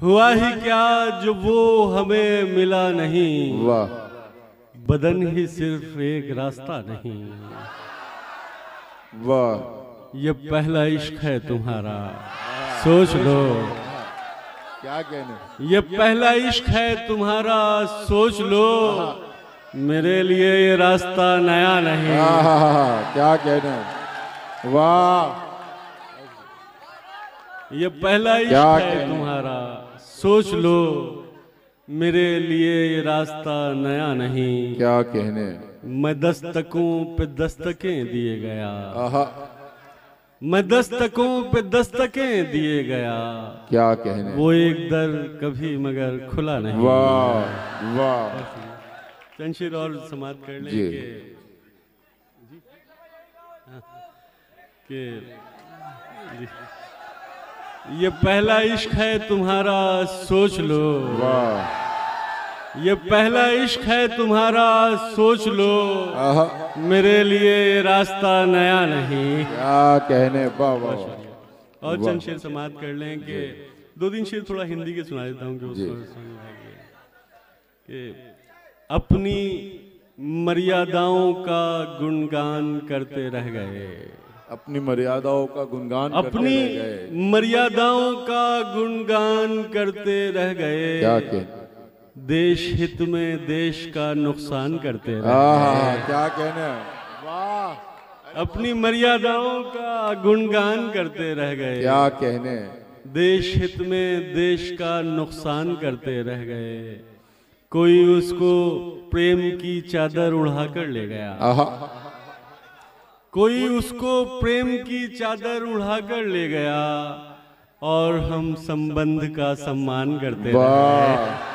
हुआ ही क्या जो वो हमें मिला नहीं, वाह। बदन ही सिर्फ एक रास्ता नहीं। वाह। ये पहला इश्क है तुम्हारा, सोच लो। क्या कहने। ये पहला इश्क है तुम्हारा, सोच लो। मेरे लिए ये रास्ता नया नहीं। क्या कहने। वाह। ये पहला इश्क है तुम्हारा, सोच लो। मेरे लिए ये रास्ता नया नहीं। क्या कहने। मैं दस्तकों पे दस्तकें दिए गया, आहा। मैं दस्तकों पे दस्तकें दिए गया। क्या कहने। वो एक दर कभी मगर खुला नहीं। वाह वाह। चंद और समाप्त कर लें कि ये पहला इश्क है तुम्हारा, सोच लो। वाह। ये पहला इश्क है तुम्हारा, सोच लो। मेरे लिए ये रास्ता नया नहीं। क्या कहने। वाह वाह। और चंद शेर समाप्त कर लें कि 2-3 शेर थोड़ा हिंदी के सुना देता हूँ कि अपनी मर्यादाओं का गुणगान करते रह गए, अपनी मर्यादाओं का गुणगान अपनी मर्यादाओं का गुणगान करते रह गए। क्या कहने। देश हित में देश का नुकसान करते रह गए। क्या कहने। वाह। अपनी मर्यादाओं का गुणगान करते रह गए। क्या कहने। देश हित में देश का नुकसान करते रह गए। कोई उसको प्रेम की चादर उड़ाकर ले गया, कोई उसको प्रेम की चादर उड़ाकर ले गया। और हम संबंध का सम्मान करते रहे।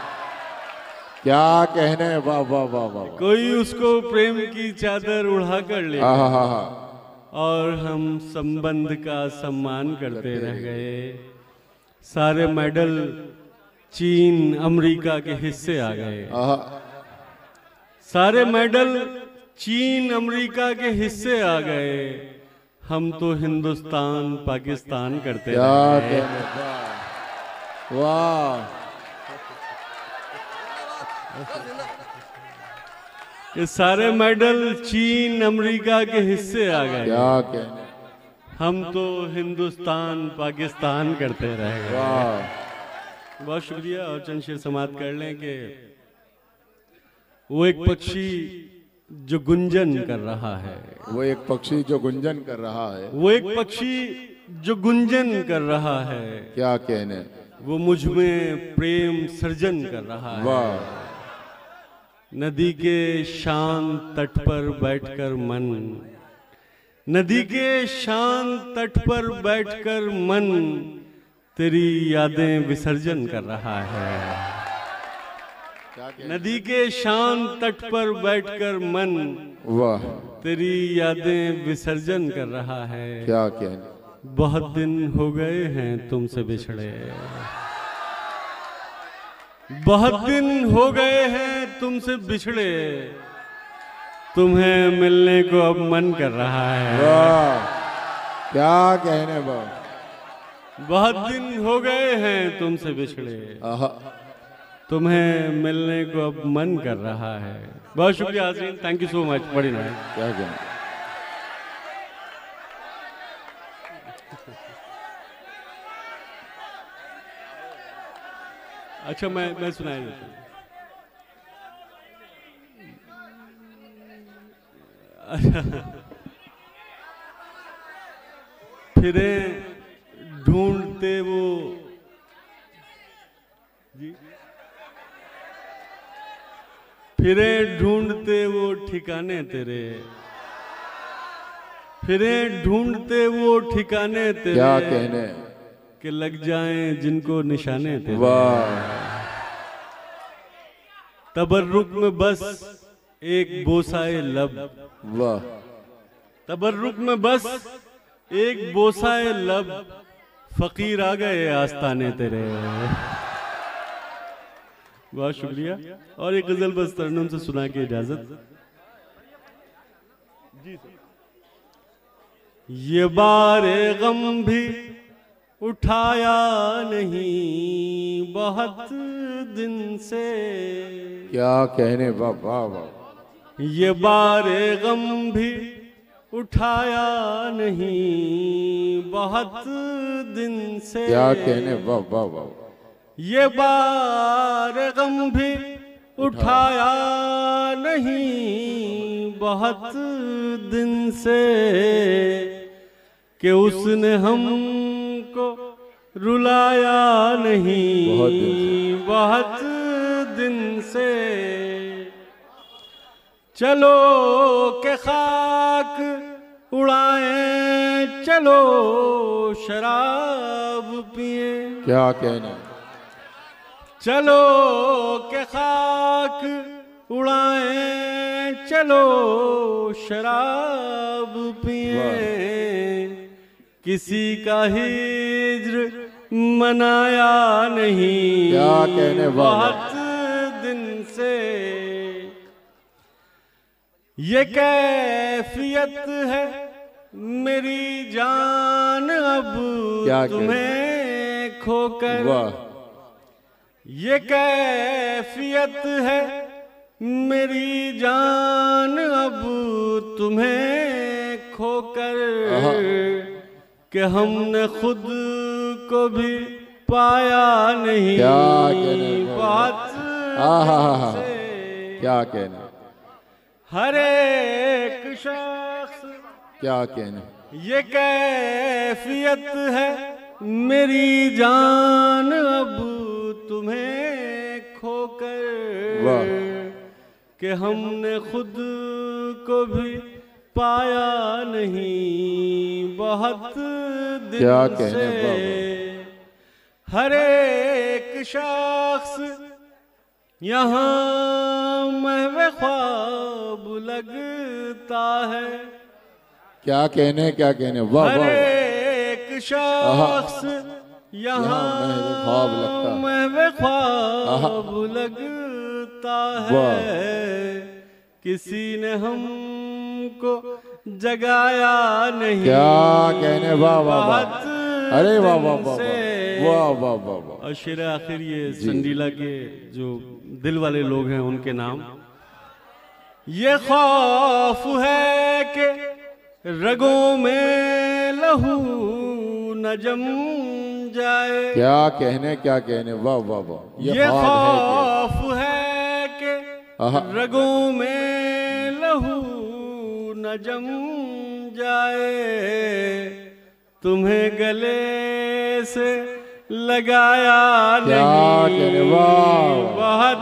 क्या कहने। वाह वाह वाह वाह। कोई उसको प्रेम की चादर उड़ाकर ले गया और हम संबंध का सम्मान करते रह गए। सारे मेडल चीन अमेरिका के हिस्से आ गए, सारे मेडल चीन अमेरिका के हिस्से आ गए। हम तो हिंदुस्तान पाकिस्तान करते रहे। वाह। ये सारे मेडल चीन अमेरिका के हिस्से आ गए। क्या कहने। हम तो हिंदुस्तान पाकिस्तान करते रह गए। वाह। बहुत शुक्रिया। और चंद शेर समाप्त कर लें कि वो एक पक्षी जो गुंजन कर रहा है, वो एक पक्षी जो गुंजन कर रहा है, वो एक पक्षी जो गुंजन कर रहा है। क्या कहने। वो मुझ में प्रेम सर्जन कर रहा है। वाह। नदी के शांत तट पर बैठकर मन, नदी के शांत तट पर बैठकर मन तेरी यादें विसर्जन कर रहा है। नदी के शांत तट पर बैठकर मन, वाह, तेरी यादें विसर्जन कर रहा है। क्या कहने। बहुत दिन हो गए हैं तुमसे बिछड़े, बहुत दिन हो गए हैं तुमसे बिछड़े। तुम्हें मिलने को अब मन कर रहा है। वाह, क्या कहने। वाह, बहुत दिन हो गए हैं तुमसे बिछड़े, तुम्हें मिलने को अब मन कर रहा है। बहुत शुक्रिया हाज़रीन, थैंक यू सो मच। बड़ी नाइस। क्या कहने। अच्छा मैं सुनाई देता हूँ। फिरे ढूंढते वो जी, फिरे ढूंढते वो ठिकाने तेरे, फिरे ढूंढते वो ठिकाने तेरे। क्या कहने। कि लग जाएं जिनको निशाने तेरे। वाह, तबर्रुक में बस एक बोसाए लब, वाह, तबर्रुक में बस एक बोसाए लब। फकीर आ गए आस्ताने तेरे। बहुत शुक्रिया। और एक गजल बस तरन्नुम से सुना के इजाजत। ये बारे गम भी उठाया नहीं, बहुत दिन से। क्या कहने, वाह वाह वाह। ये बारे गम भी उठाया नहीं बहुत दिन से। क्या कहने, वाह वाह वाह। ये बारे गम भी उठाया नहीं बहुत दिन से कि उसने हमको रुलाया नहीं बहुत दिन से। चलो के खाक उड़ाएं, चलो शराब पिए। क्या कहने, चलो के खाक उड़ाएं, चलो शराब पिए। किसी का हिज्र मनाया नहीं क्या कहने, बहुत दिन से। ये कैफियत है मेरी जान अब तुम्हें खोकर। ये कैफियत है मेरी जान अब तुम्हें खोकर कि हमने खुद को भी पाया नहीं बहुत से। क्या कहने, हर एक शख्स क्या कहने। ये कैफियत है मेरी जान अब तुम्हें खोकर कि हमने खुद को भी पाया नहीं बहुत दिन क्या कहने, से। हर एक शख्स यहाँ महवे ख्वाब लगता है। क्या कहने, क्या कहने, वाह वाह। हर एक शख्स यहाँ महवे ख्वाब लगता है। किसी ने हमको जगाया नहीं। क्या कहने, वाह वाह वाह। अरे वाह वाह वाह वाह वाह वाह वाह। और शेर आखिर ये संडीला के जो दिल वाले लोग हैं उनके नाम। ये खौफ है कि रगों में लहू न जम जाए। क्या कहने, क्या कहने, वाह वाह वाह। ये खौफ है कि रगों में लहू न जम जाए। तुम्हें गले से लगाया नहीं बहुत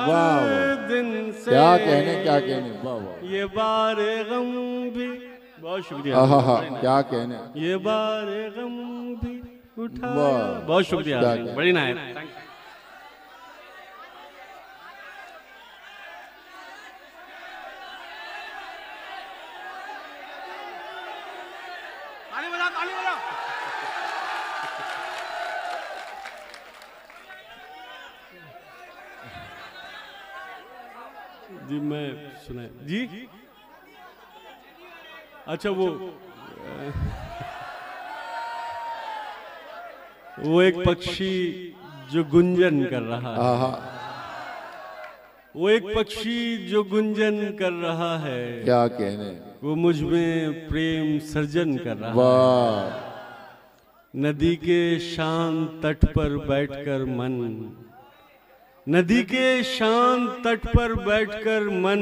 दिन से। क्या कहने, क्या कहने, वाह वाह। ये बारे गम भी, बहुत शुक्रिया। क्या कहने, ये बारे गम भी उठाया। बहुत शुक्रिया, बड़ी नायक। जी मैं सुना जी। अच्छा वो एक पक्षी जो गुंजन कर रहा है। वो एक पक्षी जो गुंजन कर रहा है। क्या कहने, वो मुझ में प्रेम सर्जन कर रहा वाह। है। नदी के शांत तट पर बैठकर मन, नदी के शांत तट पर बैठकर मन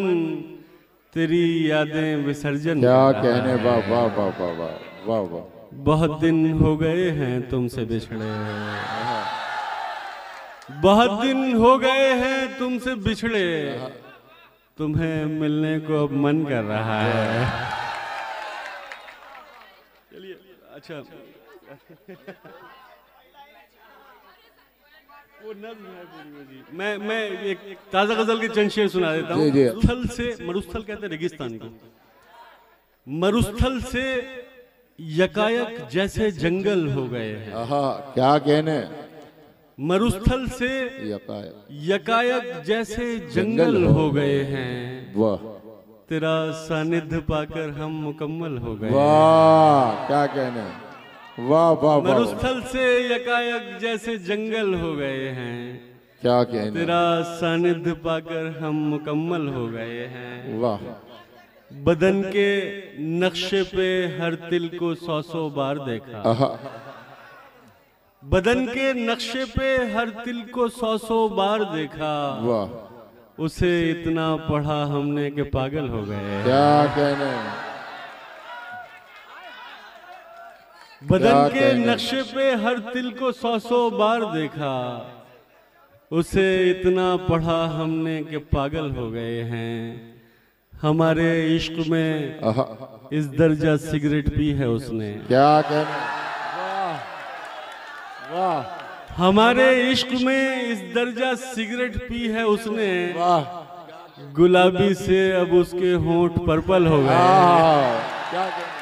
तेरी यादें विसर्जन। क्या कहने, वाह वाह वाह वाह वाह वाह वाह। बहुत दिन हो गए हैं तुमसे बिछड़े, बहुत दिन हो गए हैं तुमसे बिछड़े। तुम्हें मिलने को अब मन कर रहा है। चलिए अच्छा वो नज़्म है पूरी। मैं एक ताज़ा गजल के चंद शेर सुना देता हूँ। मरुस्थल से, मरुस्थल कहते हैं रेगिस्तान को। मरुस्थल से यकायक जैसे जंगल हो गए हैं। क्या कहने, मरुस्थल से यकायक जैसे जंगल हो गए हैं। वाह। तेरा सानिध्य पाकर हम मुकम्मल हो गए। वाह। क्या कहने, वाह वाह। मरुस्थल से यकायक जैसे जंगल हो गए हैं। क्या कहने, तेरा सानिध्य पाकर हम मुकम्मल हो गए हैं। वाह। बदन के नक्शे पे हर तिल को 100 बार देखा। आहा, बदन के नक्शे पे हर तिल को 100 बार देखा। वाह। उसे इतना पढ़ा हमने कि पागल हो गए। क्या कहने, बदन के नक्शे पे हर तिल को 100 बार देखा। उसे इतना पढ़ा हमने कि पागल हो गए हैं। हमारे इश्क में आहा, इस दर्जा सिगरेट पी है उसने। क्या कहने, वाह वाह। हमारे इश्क में इस दर्जा सिगरेट पी है उसने। वाह। गुलाबी से अब उसके होंठ पर्पल हो गए। क्या कहने,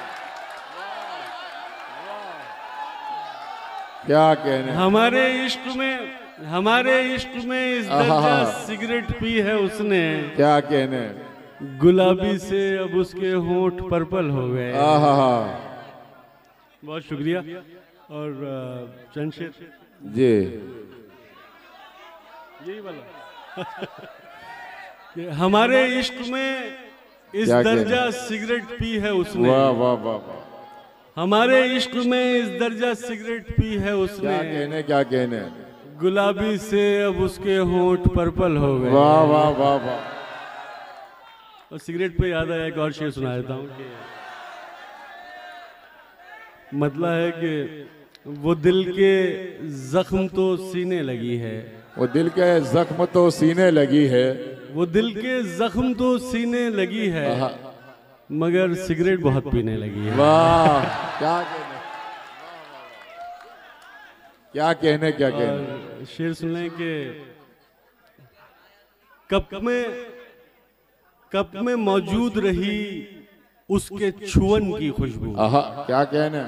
क्या कहने, हमारे इश्क में इस दर्जा सिगरेट पी है उसने। क्या कहने, गुलाबी से अब उसके होंठ पर्पल हो गए। बहुत शुक्रिया। और चंद शेर जी, यही वाला। हमारे इश्क में इस क्या दर्जा सिगरेट पी है उसने। वाह वाह वाह वाह। हमारे इश्क में इस दर्जा सिगरेट पी है उसने। क्या कहने, क्या कहने, गुलाबी से अब उसके होंठ पर्पल हो गए। वाह वाह वाह वाह। और सिगरेट पे याद आया, एक और शेर सुना देता हूँ कि मतलब है कि वो दिल के जख्म तो सीने लगी है। वो दिल के जख्म तो सीने लगी है। वो दिल के जख्म तो सीने लगी है मगर सिगरेट बहुत पीने लगी है। वाह क्या कहने क्या कहने। शेर सुन लें कि कप में मौजूद रही उसके छुअन की खुशबू। क्या कहने।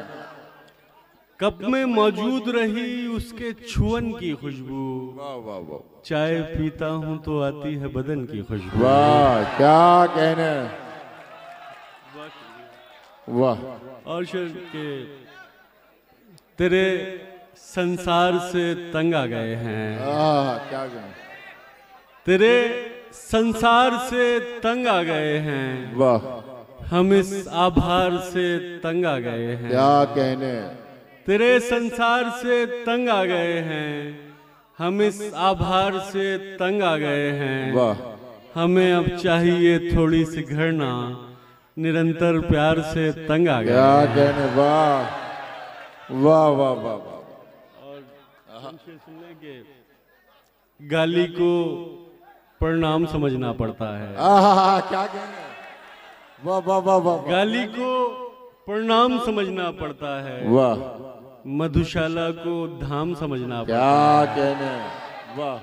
कप में मौजूद रही उसके छुअन की खुशबू। वाह वाह वाह। चाय पीता हूं तो आती है बदन की खुशबू। वाह क्या कहने। वाह। और शेर के तेरे संसार से तंग आ गए हैं। क्या कहने। तेरे संसार से तंग आ गए हैं। वाह। हम इस आभार से तंग आ गए हैं। क्या कहने। तेरे संसार से तंग आ गए हैं। हम इस आभार से तंग आ गए हैं। वाह। हमें अब चाहिए थोड़ी सी घरना निरंतर प्यार से तंग आ गए। क्या कहने। वाह वाह वाह वाह वाह। सुनने के गाली को प्रणाम समझना पड़ता है। क्या कहने। वाह वाह वाह वाह। गाली को प्रणाम समझना पड़ता है। वाह। मधुशाला को धाम समझना पड़ता क्या है। कहने। वाह।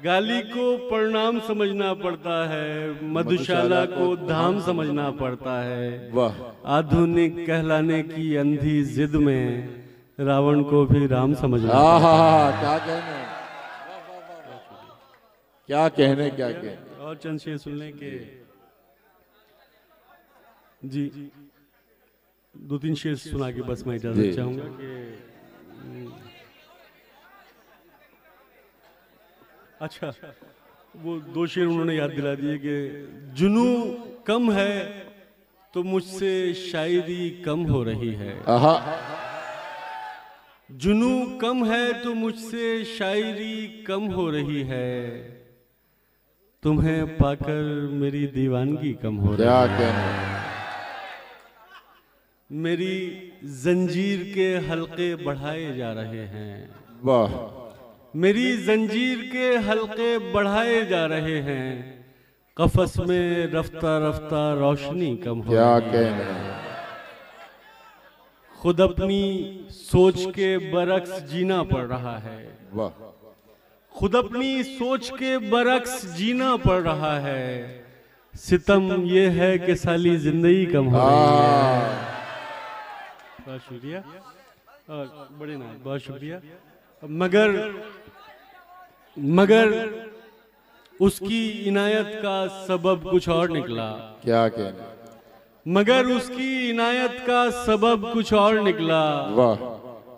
गाली को प्रणाम समझना पड़ता है। मधुशाला को धाम समझना पड़ता है। वाह। आधुनिक कहलाने की अंधी जिद में रावण को भी राम समझना। क्या कहने। क्या कहने क्या कहने। और चंद शेर सुन लें के जी दो तीन शेर सुना के बस मैं इजाजत चाहूंगा कि अच्छा वो दो शेर उन्होंने याद दिला दिए कि जुनू कम है तो मुझसे शायरी कम हो रही है। जुनू कम है तो मुझसे शायरी कम हो रही है। तुम्हें पाकर मेरी दीवानगी कम हो रही है। क्या कहने। मेरी जंजीर के हलके बढ़ाए जा रहे हैं। वाह। मेरी जंजीर के हलके बढ़ाए जा रहे हैं। कफस में रफ्ता रफ्ता रोशनी कम हो क्या रही है। कहने। खुद अपनी सोच के बरक्स जीना पड़ रहा है। वाह। खुद अपनी सोच के बरक्स जीना पड़ रहा है। सितम ये है कि साली जिंदगी कम हो रही है। बहुत शुक्रिया और बड़े ना बहुत शुक्रिया। मगर उसकी इनायत का सबब कुछ और निकला। क्या कहने। मगर उसकी इनायत का सबब कुछ और निकला। वाह।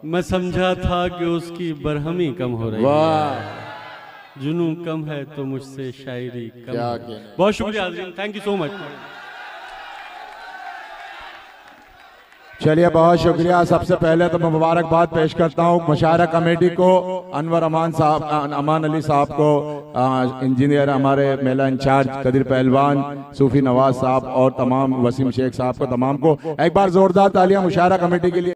मैं समझा था कि उसकी बरहमी कम हो रही है। वाह। जुनून कम है तो मुझसे शायरी कम क्या है। कहने। बहुत शुक्रिया हाज़रीन, थैंक यू सो मच। चलिए बहुत शुक्रिया। सबसे पहले तो मैं मुबारकबाद पेश करता हूँ मुशायरा कमेटी को, अनवर अमान साहब, अमान अली साहब को, इंजीनियर हमारे मेला इंचार्ज कदीर पहलवान, सूफी नवाज साहब और तमाम वसीम शेख साहब को, तमाम को एक बार जोरदार तालियां मुशायरा कमेटी के लिए।